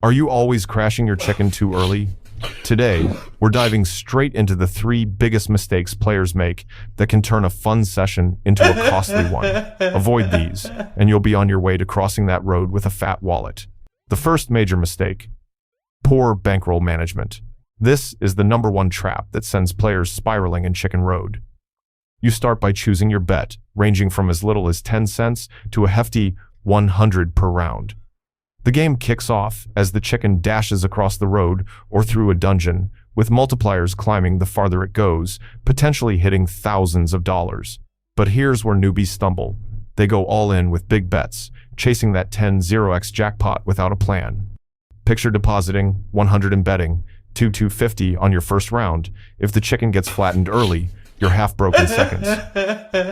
Are you always crashing your chicken too early? Today, we're diving straight into the 3 biggest mistakes players make that can turn a fun session into a costly one. Avoid these, and you'll be on your way to crossing that road with a fat wallet. The first major mistake: poor bankroll management. This is the #1 trap that sends players spiraling in Chicken Road. You start by choosing your bet, ranging from as little as 10 cents to a hefty 100 per round. The game kicks off as the chicken dashes across the road or through a dungeon, with multipliers climbing the farther it goes, potentially hitting thousands of dollars. But here's where newbies stumble. They go all in with big bets, chasing that 10-0x jackpot without a plan. Picture depositing 100 and betting 250 on your first round. If the chicken gets flattened early, you're half broke in seconds.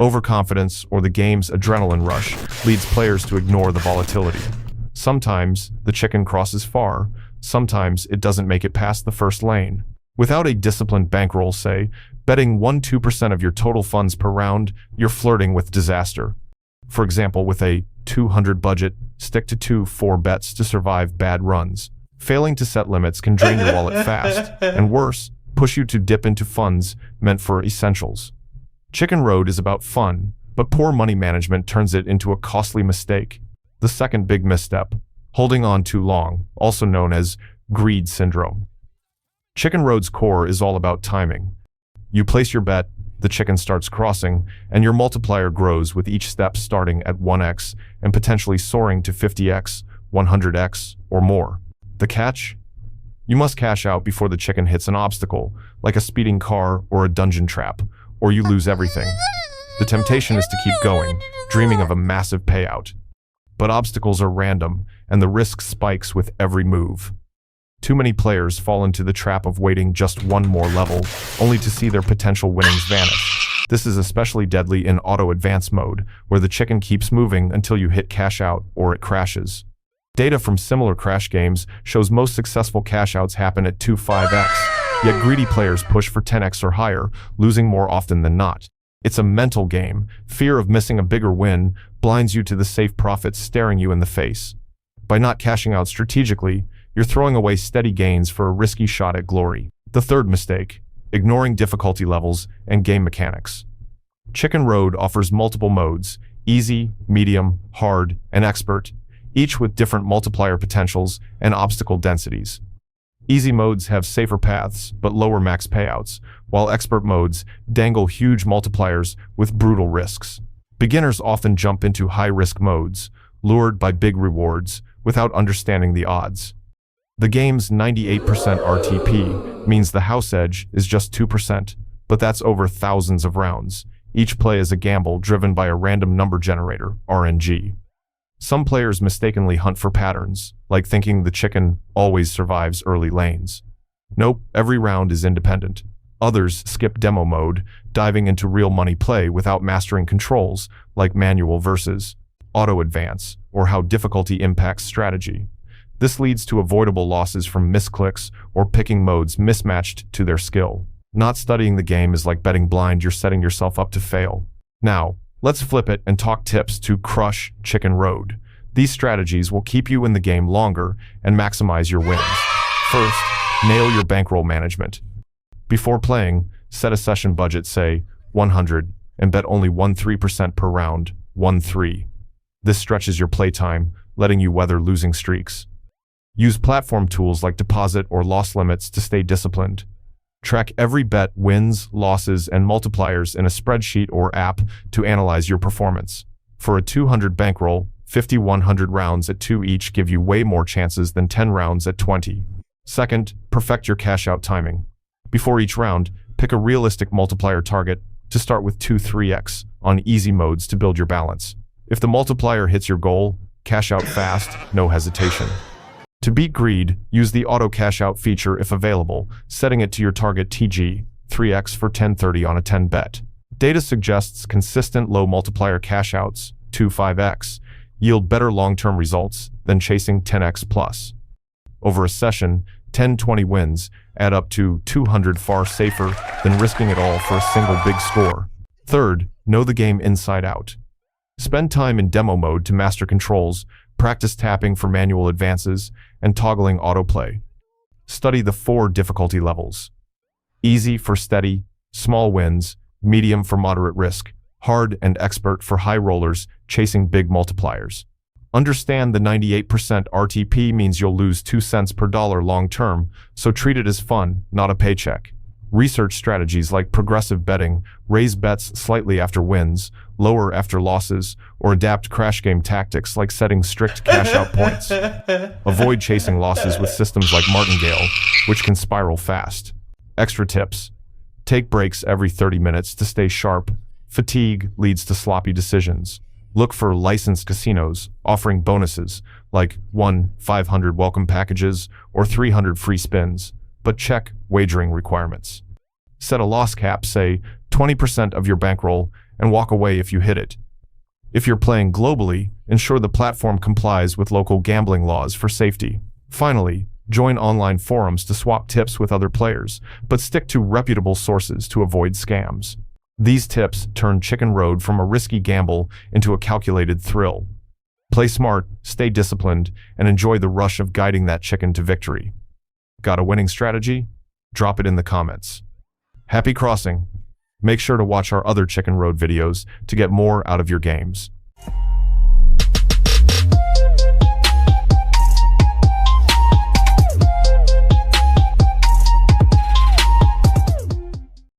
Overconfidence, or the game's adrenaline rush, leads players to ignore the volatility. Sometimes the chicken crosses far, sometimes it doesn't make it past the first lane. Without a disciplined bankroll, say, betting 1-2% of your total funds per round, you're flirting with disaster. For example, with a 200 budget, stick to 2-4 bets to survive bad runs. Failing to set limits can drain your wallet fast, and worse, push you to dip into funds meant for essentials. Chicken Road is about fun, but poor money management turns it into a costly mistake. The second big misstep: holding on too long, also known as greed syndrome. Chicken Road's core is all about timing. You place your bet, the chicken starts crossing, and your multiplier grows with each step starting at 1x and potentially soaring to 50x, 100x, or more. The catch? You must cash out before the chicken hits an obstacle, like a speeding car or a dungeon trap, or you lose everything. The temptation is to keep going, dreaming of a massive payout. But obstacles are random, and the risk spikes with every move. Too many players fall into the trap of waiting just one more level, only to see their potential winnings vanish. This is especially deadly in auto advance mode, where the chicken keeps moving until you hit cash out or it crashes. Data from similar crash games shows most successful cash outs happen at 2-5x, yet greedy players push for 10x or higher, losing more often than not. It's a mental game. Fear of missing a bigger win blinds you to the safe profits staring you in the face. By not cashing out strategically, you're throwing away steady gains for a risky shot at glory. The third mistake: ignoring difficulty levels and game mechanics. Chicken Road offers multiple modes: easy, medium, hard, and expert, each with different multiplier potentials and obstacle densities. Easy modes have safer paths but lower max payouts, while expert modes dangle huge multipliers with brutal risks. Beginners often jump into high-risk modes, lured by big rewards, without understanding the odds. The game's 98% RTP means the house edge is just 2%, but that's over thousands of rounds. Each play is a gamble driven by a random number generator, RNG. Some players mistakenly hunt for patterns, like thinking the chicken always survives early lanes. Nope, every round is independent. Others skip demo mode, diving into real money play without mastering controls, like manual versus auto advance, or how difficulty impacts strategy. This leads to avoidable losses from misclicks or picking modes mismatched to their skill. Not studying the game is like betting blind. You're setting yourself up to fail. Now, let's flip it and talk tips to crush Chicken Road. These strategies will keep you in the game longer and maximize your wins. First, nail your bankroll management. Before playing, set a session budget, say 100, and bet only 1-3% per round, 1-3. This stretches your playtime, letting you weather losing streaks. Use platform tools like deposit or loss limits to stay disciplined. Track every bet, wins, losses, and multipliers in a spreadsheet or app to analyze your performance. For a 200 bankroll, 50-100 rounds at 2 each give you way more chances than 10 rounds at 20. Second, perfect your cash out timing. Before each round, pick a realistic multiplier target to start with 2-3x on easy modes to build your balance. If the multiplier hits your goal, cash out fast, no hesitation. To beat greed, use the auto cash out feature if available, setting it to your target TG, 3x for 1030 on a 10 bet. Data suggests consistent low multiplier cash outs, 2-5x, yield better long-term results than chasing 10x plus. Over a session, 10-20 wins add up to 200, far safer than risking it all for a single big score. Third, know the game inside out. Spend time in demo mode to master controls, Practice tapping for manual advances and toggling autoplay. Study the 4 difficulty levels. Easy for steady, small wins, medium for moderate risk, hard and expert for high rollers chasing big multipliers. Understand the 98% RTP means you'll lose 2 cents per dollar long term, so treat it as fun, not a paycheck. Research strategies like progressive betting, raise bets slightly after wins, lower after losses, or adapt crash game tactics like setting strict cash-out points. Avoid chasing losses with systems like Martingale, which can spiral fast. Extra tips. Take breaks every 30 minutes to stay sharp. Fatigue leads to sloppy decisions. Look for licensed casinos offering bonuses like 500 welcome packages or 300 free spins, but check wagering requirements. Set a loss cap, say 20% of your bankroll, and walk away if you hit it. If you're playing globally, ensure the platform complies with local gambling laws for safety. Finally, join online forums to swap tips with other players, but stick to reputable sources to avoid scams. These tips turn Chicken Road from a risky gamble into a calculated thrill. Play smart, stay disciplined, and enjoy the rush of guiding that chicken to victory. Got a winning strategy? Drop it in the comments. Happy crossing! Make sure to watch our other Chicken Road videos to get more out of your games.